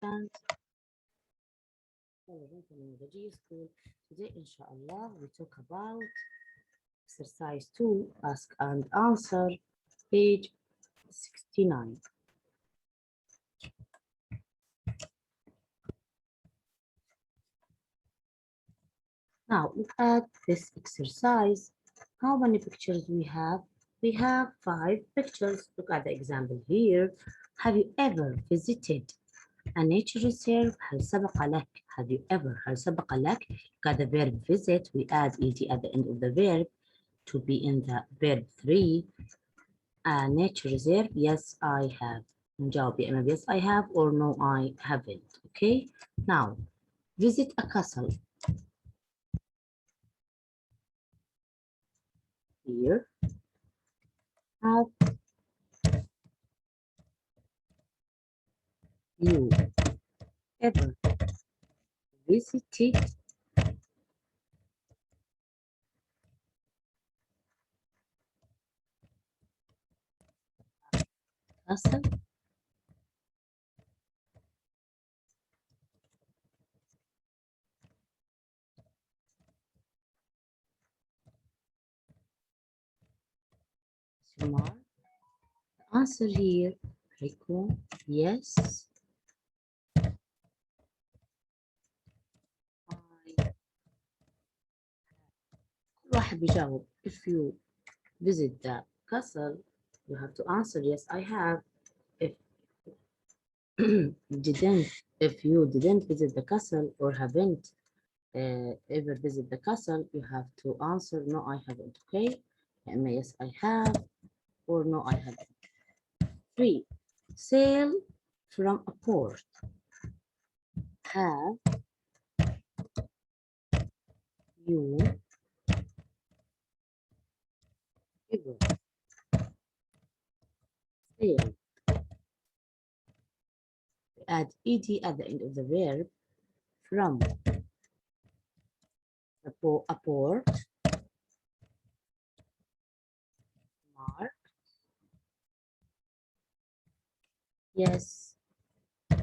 And in the G school. Today, inshallah, we talk about exercise 2, ask and answer, page 69. Now, look at this exercise. How many pictures we have? We have 5 pictures. Look at the example here. Have you ever visited a nature reserve? هل سبق لك? Have you ever? هل سبق لك? Got the verb visit. We add ed at the end of the verb to be in the verb 3. A nature reserve? Yes, I have. نجاوب يا إما yes, I have, or no, I haven't. Okay. Now, visit a castle. Here. Have you ever visited castle? Smart. The answer here, Rico, yes. كل واحد بيجاوب. If you visit the castle, you have to answer yes, I have. If you didn't visit the castle or haven't ever visit the castle, you have to answer no, I haven't. Okay. Yes, I have, or no, I haven't. 3. Sail from a port. Have you ever sailed? Add ed at the end of the verb from a port. Mark. Yes, I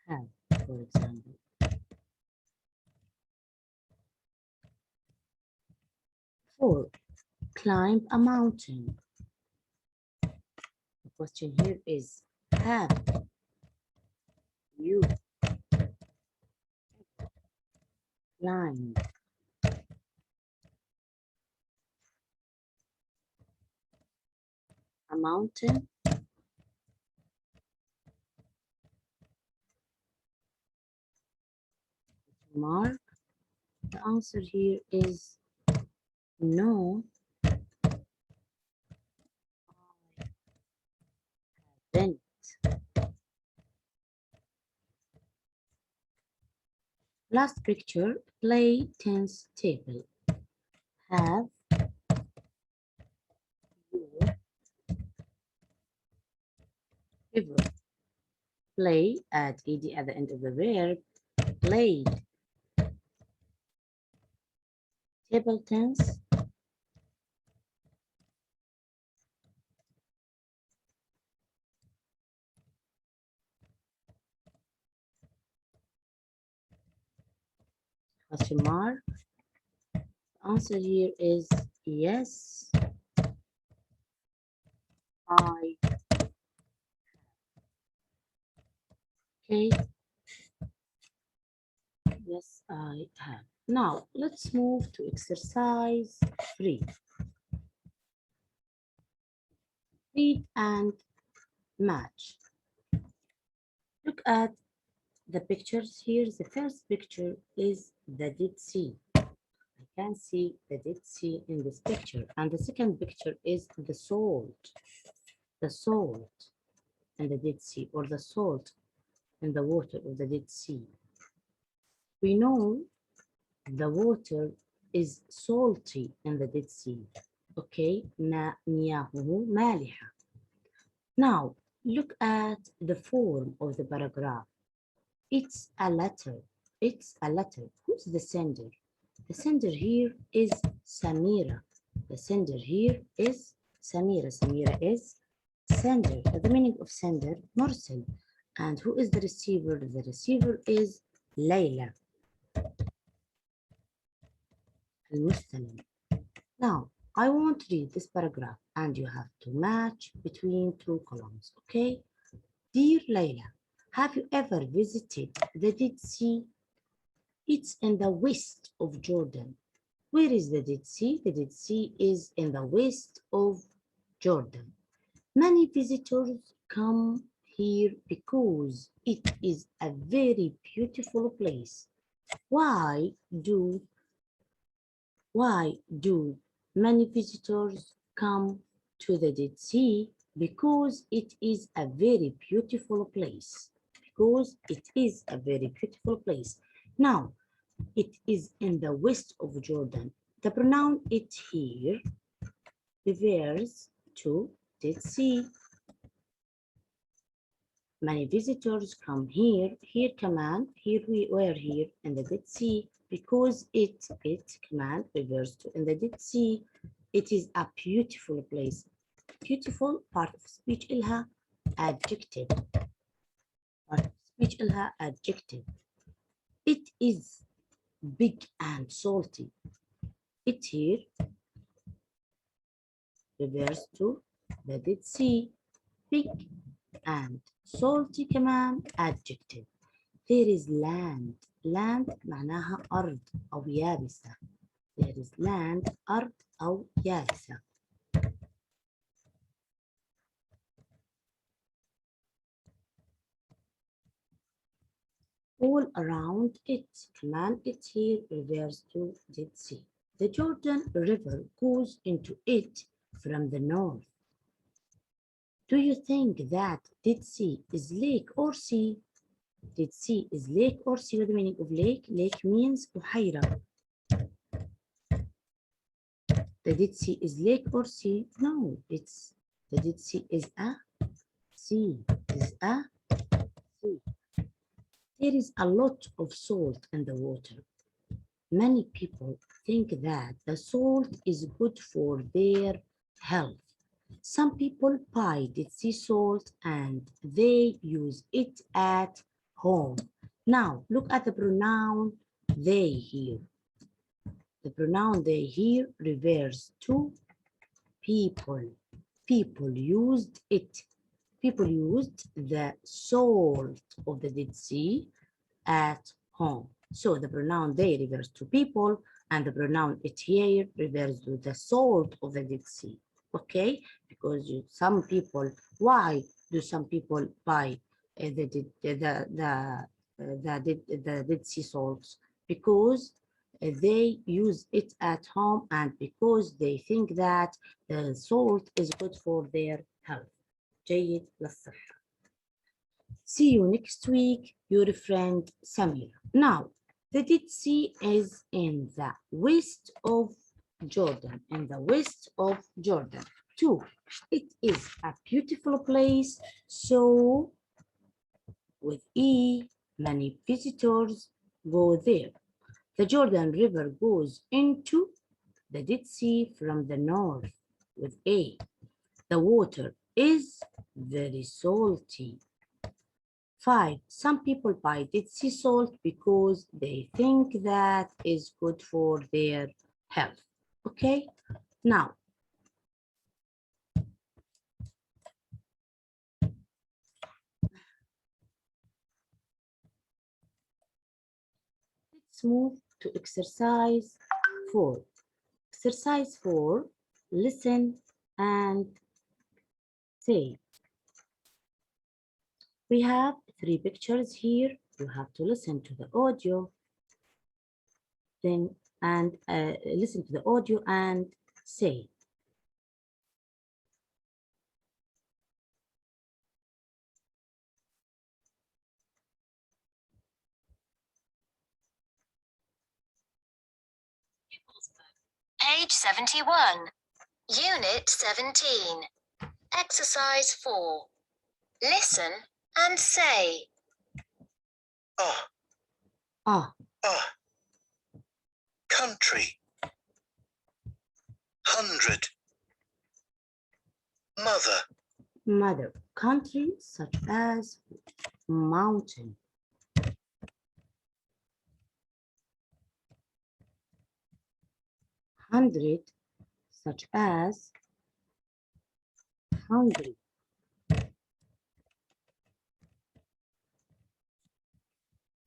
have, for example. 4. Climb a mountain. The question here is, have you climbed a mountain? Mark. The answer here is no, I haven't. Last picture, play tennis table. Have you ever play at ed at the end of the verb, played table tennis? Question mark. The answer here is yes, I have. Okay. Yes, I have. Now, let's move to exercise 3. Read and match. Look at the pictures here. The first picture is the Dead Sea. I can see the Dead Sea in this picture. And the second picture is the salt. The salt in the Dead Sea, or the salt in the water of the Dead Sea. We know the water is salty in the Dead Sea. Okay, مياهه مالحة. Now, look at the form of the paragraph. It's a letter. It's a letter. Who's the sender? The sender here is Samira. The sender here is Samira. Samira is sender. The meaning of sender, Mursal. And who is the receiver? The receiver is Layla. Al-Mustalim. Now, I want to read this paragraph and you have to match between two columns, okay? Dear Layla, have you ever visited the Dead Sea? It's in the west of Jordan. Where is the Dead Sea? The Dead Sea is in the west of Jordan. Many visitors come here because it is a very beautiful place. Why do many visitors come to the Dead Sea? Because it is a very beautiful place. Because it is a very beautiful place. Now, it is in the west of Jordan. The pronoun it here refers to Dead Sea. Many visitors come here. Here command, here we were here in the Dead Sea because it command refers to in the Dead Sea. It is a beautiful place. Beautiful part of speech إلها adjective. Part of speech إلها adjective. It is big and salty. It here refers to the Dead Sea. Big and salty كمان adjective. There is land. Land معناها أرض أو يابسة. There is land أرض أو يابسة. All around it. كمان it here refers to Dead Sea. The Jordan River goes into it from the north. Do you think that Dead Sea is lake or sea? Dead Sea is lake or sea. What the meaning of lake? Lake means بحيرة. The Dead Sea is lake or sea? No, it's the Dead Sea is a sea. Is a sea. There is a lot of salt in the water. Many people think that the salt is good for their health. Some people buy Dead Sea salt and they use it at home. Now, look at the pronoun they here. The pronoun they here refers to people. People used it. People used the salt of the Dead Sea at home. So the pronoun they refers to people and the pronoun it here refers to the salt of the Dead Sea. Okay, because some people, why do some people buy the Dead Sea salts? Because they use it at home and because they think that the salt is good for their health. جيد للصحة. See you next week, your friend Samira. Now, the Dead Sea is in the west of Jordan, in the west of Jordan. 2, it is a beautiful place, so with E, many visitors go there. The Jordan River goes into the Dead Sea from the north with A. The water is very salty. 5, some people buy Dead Sea salt because they think that is good for their health. Okay, now let's move to exercise 4. Exercise 4, listen and say. We have 3 pictures here. You have to listen to the audio, then and listen to the audio and say. Page 71, Unit 17, Exercise 4. Listen and say. Country. 100. Mother. mother. Country such as mountain. Hundred such as hungry.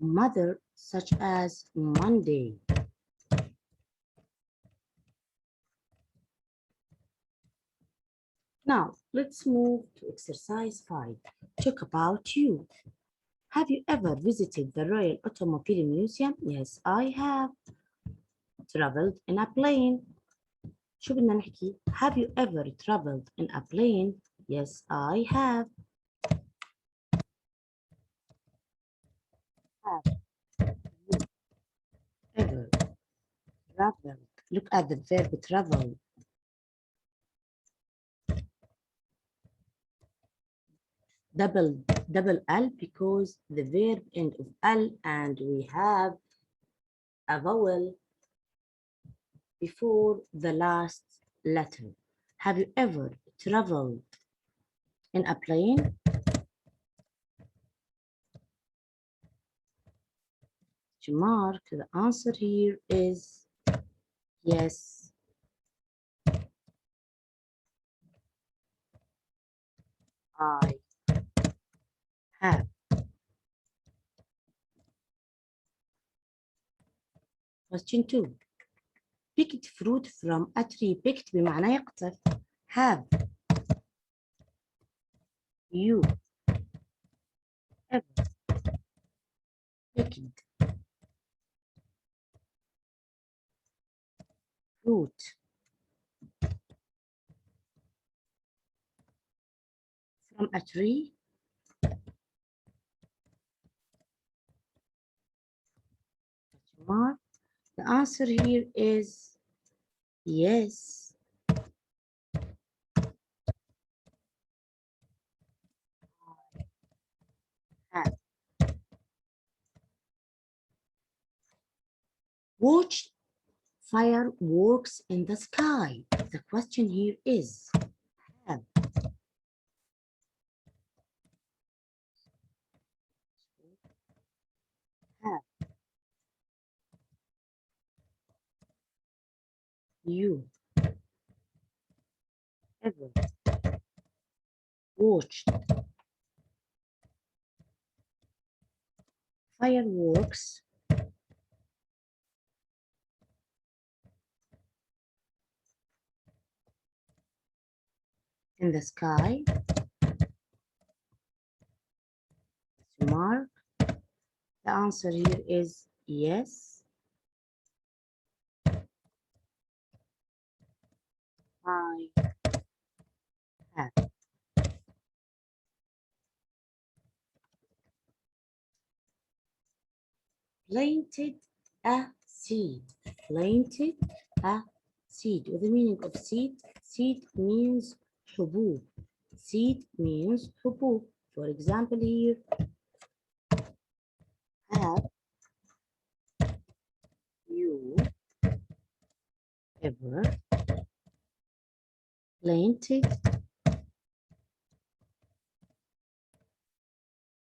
Mother such as Monday. Now, let's move to exercise 5. Talk about you. Have you ever visited the Royal Automobile Museum? Yes, I have. Traveled in a plane. شو بدنا نحكي؟ Have you ever traveled in a plane? Yes, I have. Have you ever traveled? Look at the verb travel. Double L because the verb end of L and we have a vowel before the last letter. Have you ever traveled in a plane? To mark, the answer here is yes. I have. Question 2. Picked fruit from a tree. Picked بمعنى يقطف. Have you ever picked fruit from a tree? Mark. The answer here is yes. Have. Watched fireworks in the sky. The question here is have have you ever watched fireworks in the sky? Mark. The answer here is yes. I have. Planted a seed. Planted a seed. What the meaning of seed? Seed means حبوب. Seed means حبوب. For example here, have you ever planted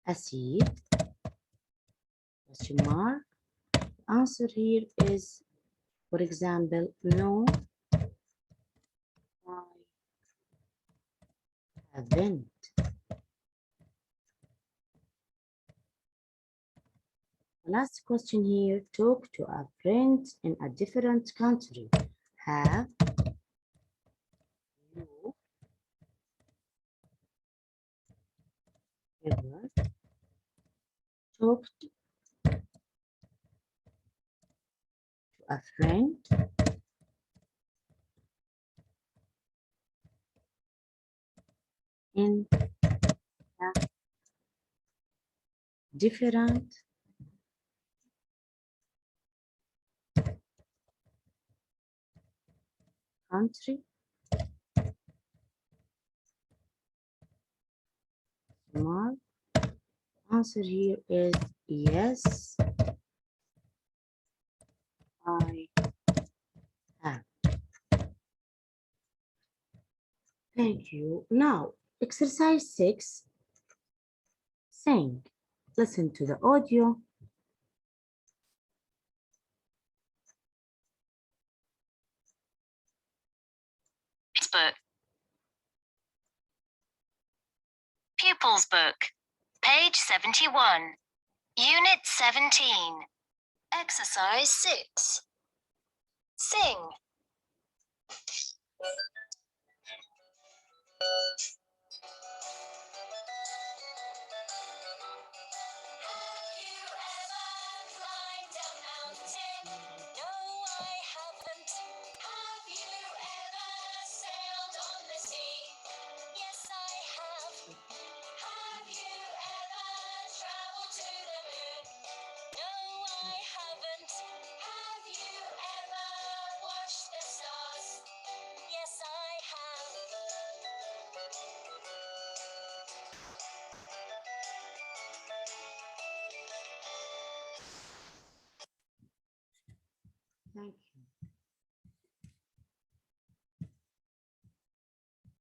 a seed? Question mark. Answer here is, for example, no, I haven't. Last question here, talk to a friend in a different country. Have you ever talked to a friend in a different country? Mark. Answer here is yes, I have. Thank you. Now, Exercise 6. Sing. Listen to the audio. Book. Pupils Book. Page 71. Unit 17. Exercise 6. Sing. Have you ever climbed a mountain? No, I haven't. Have you ever sailed on the sea? Yes, I have. Have you ever traveled to the moon? No, I haven't. Have you ever watched the stars? Yes, I have. Thank you.